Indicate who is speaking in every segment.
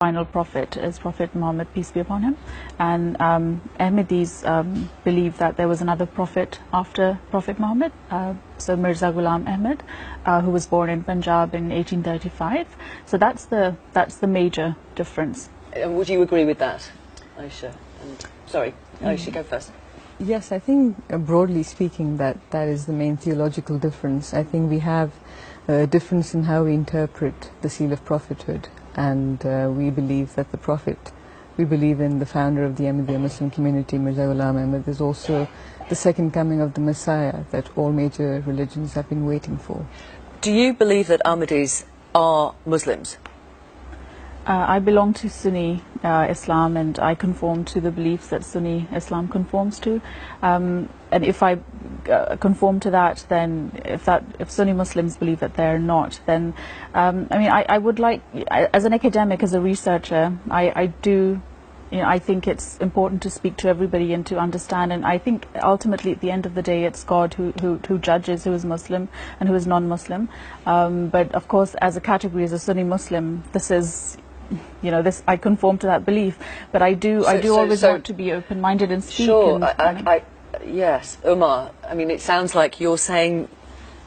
Speaker 1: final prophet is Prophet Muhammad, peace be upon him, and Ahmadis believe that there was another prophet after Prophet Muhammad, so Mirza Ghulam Ahmad, who was born in Punjab in 1835. So that's the major difference.
Speaker 2: Would you agree with that, Aisha? Sorry, Aisha, go first.
Speaker 3: Yes, I think broadly speaking that is the main theological difference. I think we have a difference in how we interpret the seal of prophethood, and we believe that the prophet, we believe in the founder of the Ahmadiyya Muslim community, Mirza Ghulam Ahmad. There's also the second coming of the Messiah that all major religions have been waiting for.
Speaker 2: Do you believe that Ahmadis are Muslims?
Speaker 1: I belong to Sunni Islam, and I conform to the beliefs that Sunni Islam conforms to. And if I conform to that, then if Sunni Muslims believe that they're not, then I mean, I would like, as an academic, as a researcher, I do. I think it's important to speak to everybody and to understand, and I think ultimately at the end of the day it's God who judges who is Muslim and who is non-Muslim. But of course, as a category, as a Sunni Muslim, this is, this, I conform to that belief, but I do always want to be open-minded and speak.
Speaker 2: Sure, yes, Umar, I mean, it sounds like you're saying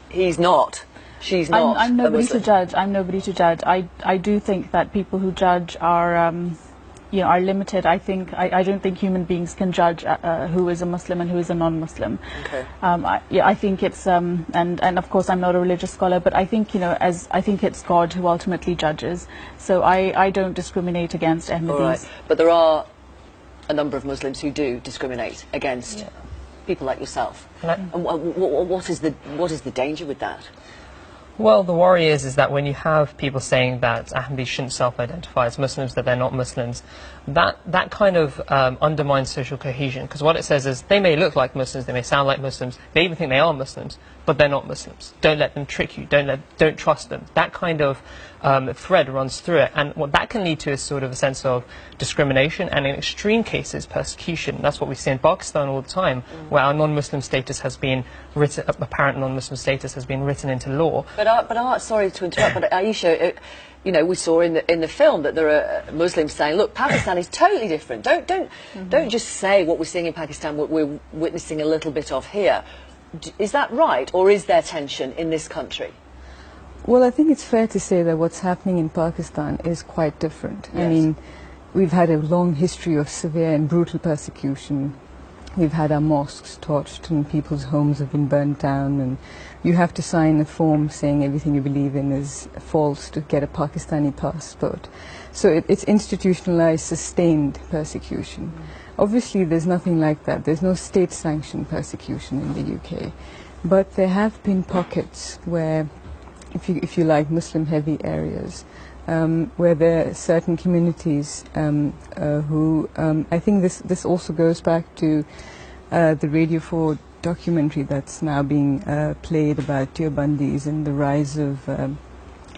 Speaker 2: he's not, she's not.
Speaker 1: I'm nobody to judge. I'm nobody to judge. I do think that people who judge are are limited. I don't think human beings can judge who is a Muslim and who is a non-Muslim.
Speaker 2: Okay.
Speaker 1: I think it's and of course I'm not a religious scholar, but I think I think it's God who ultimately judges. So I don't discriminate against Ahmadis.
Speaker 2: All right. But there are a number of Muslims who do discriminate against people like yourself. And what is the danger with that?
Speaker 4: Well, the worry is that when you have people saying that Ahmadis shouldn't self-identify as Muslims, that they're not Muslims, that kind of undermines social cohesion, because what it says is they may look like Muslims, they may sound like Muslims, they even think they are Muslims, but they're not Muslims. Don't let them trick you, don't trust them. That kind of thread runs through it, and what that can lead to is sort of a sense of discrimination, and in extreme cases, persecution. That's what we see in Pakistan all the time, where our non-Muslim status has been written, apparent non-Muslim status has been written into law.
Speaker 2: But sorry to interrupt, but Aisha, we saw in the film that there are Muslims saying, look, Pakistan is totally different. Don't just say what we're seeing in Pakistan, what we're witnessing a little bit of here. Is that right, or is there tension in this country?
Speaker 3: Well, I think it's fair to say that what's happening in Pakistan is quite different.
Speaker 2: Yes.
Speaker 3: I mean, we've had a long history of severe and brutal persecution. We've had our mosques torched and people's homes have been burnt down, and you have to sign a form saying everything you believe in is false to get a Pakistani passport. So it's institutionalized, sustained persecution. Obviously, there's nothing like that. There's no state-sanctioned persecution in the UK. But there have been pockets where, if you like, Muslim-heavy areas, where there are certain communities who, I think this also goes back to the Radio 4 documentary that's now being played about Deobandis and the rise of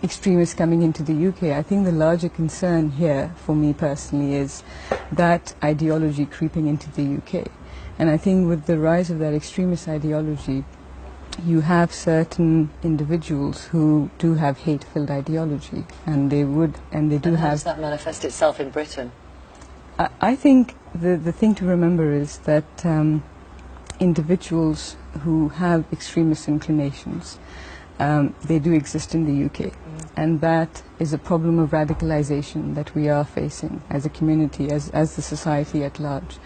Speaker 3: extremists coming into the UK. I think the larger concern here, for me personally, is that ideology creeping into the UK. And I think with the rise of that extremist ideology, you have certain individuals who do have hate-filled ideology, and they do have.
Speaker 2: How does that manifest itself in Britain?
Speaker 3: I think the thing to remember is that individuals who have extremist inclinations, they do exist in the UK, and that is a problem of radicalization that we are facing as a community, as the society at large.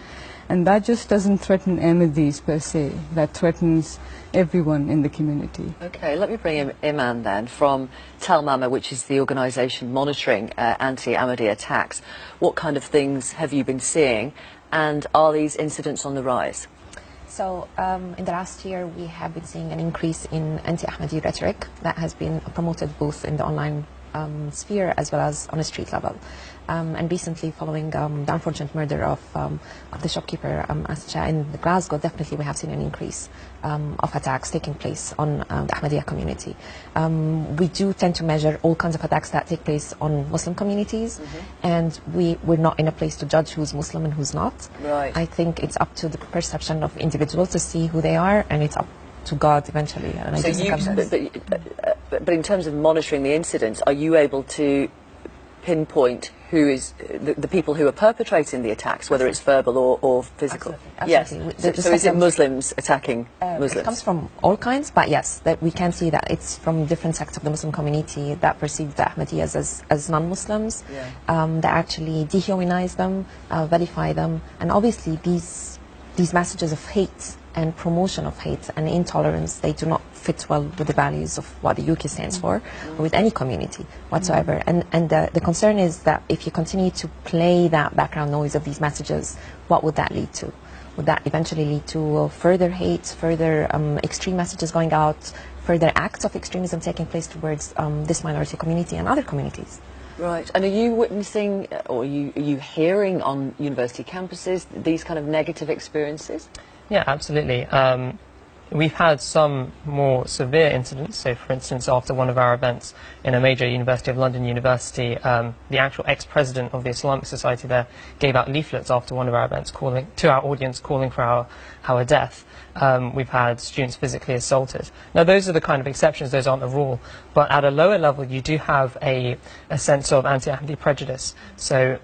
Speaker 3: And that just doesn't threaten Ahmadis per se, that threatens everyone in the community.
Speaker 2: Okay, let me bring in Iman then from Telmama, which is the organisation monitoring anti-Ahmadiyya attacks. What kind of things have you been seeing, and are these incidents on the rise?
Speaker 5: So in the last year we have been seeing an increase in anti-Ahmadi rhetoric that has been promoted both in the online sphere as well as on a street level. And recently, following the unfortunate murder of the shopkeeper Asja in Glasgow, definitely we have seen an increase of attacks taking place on the Ahmadiyya community. We do tend to measure all kinds of attacks that take place on Muslim communities, and we're not in a place to judge who's Muslim and who's not.
Speaker 2: Right.
Speaker 5: I think it's up to the perception of individuals to see who they are, and it's up to God eventually. And
Speaker 2: so but in terms of monitoring the incidents, are you able to pinpoint who is the people who are perpetrating the attacks, whether it's verbal or physical?
Speaker 5: Absolutely.
Speaker 2: Yes. So is it Muslims attacking Muslims?
Speaker 5: It comes from all kinds, but yes, that we can see that it's from different sects of the Muslim community that perceive the Ahmadiyyas as non-Muslims, that actually dehumanize them, vilify them, and obviously these messages of hate and promotion of hate and intolerance, they do not fit well with the values of what the UK stands for, or with any community whatsoever. And the concern is that if you continue to play that background noise of these messages, what would that lead to? Would that eventually lead to further hate, further extreme messages going out, further acts of extremism taking place towards this minority community and other communities?
Speaker 2: Right. And are you witnessing, or are you hearing on university campuses these kind of negative experiences?
Speaker 4: Yeah, absolutely. We've had some more severe incidents. So, for instance, after one of our events in a major University of London university, the actual ex-president of the Islamic Society there gave out leaflets after one of our events calling to our audience, calling for our death. We've had students physically assaulted. Now, those are the kind of exceptions. Those aren't the rule. But at a lower level, you do have a sense of anti-Ahmadi prejudice. So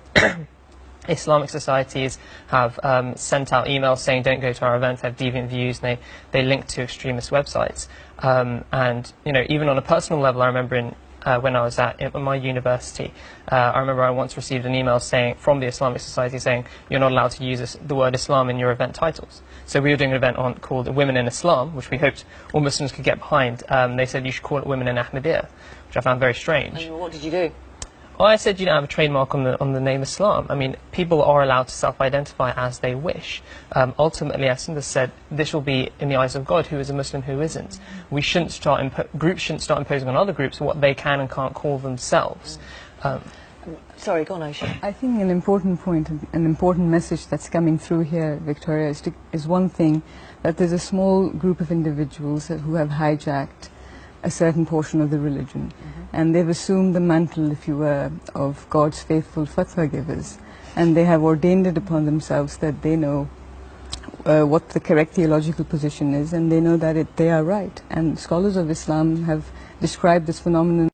Speaker 4: Islamic societies have sent out emails saying don't go to our events, they have deviant views, and they link to extremist websites. And, you know, even on a personal level, I remember when I was at my university, I remember I once received an email from the Islamic Society saying you're not allowed to use the word Islam in your event titles. So we were doing an event called Women in Islam, which we hoped all Muslims could get behind. They said you should call it Women in Ahmadiyya, which I found very strange.
Speaker 2: And what did you do?
Speaker 4: Well, I said you don't have a trademark on the name Islam. I mean, people are allowed to self-identify as they wish. Ultimately, as Sundar said, this will be in the eyes of God who is a Muslim, who isn't. We shouldn't groups shouldn't start imposing on other groups what they can and can't call themselves.
Speaker 2: Sorry, go on, Aisha.
Speaker 3: I think an important point, an important message that's coming through here, Victoria, is one thing, that there's a small group of individuals who have hijacked a certain portion of the religion, and they've assumed the mantle, if you were, of God's faithful fatwa givers, and they have ordained it upon themselves that they know what the correct theological position is, and they know that they are right. And scholars of Islam have described this phenomenon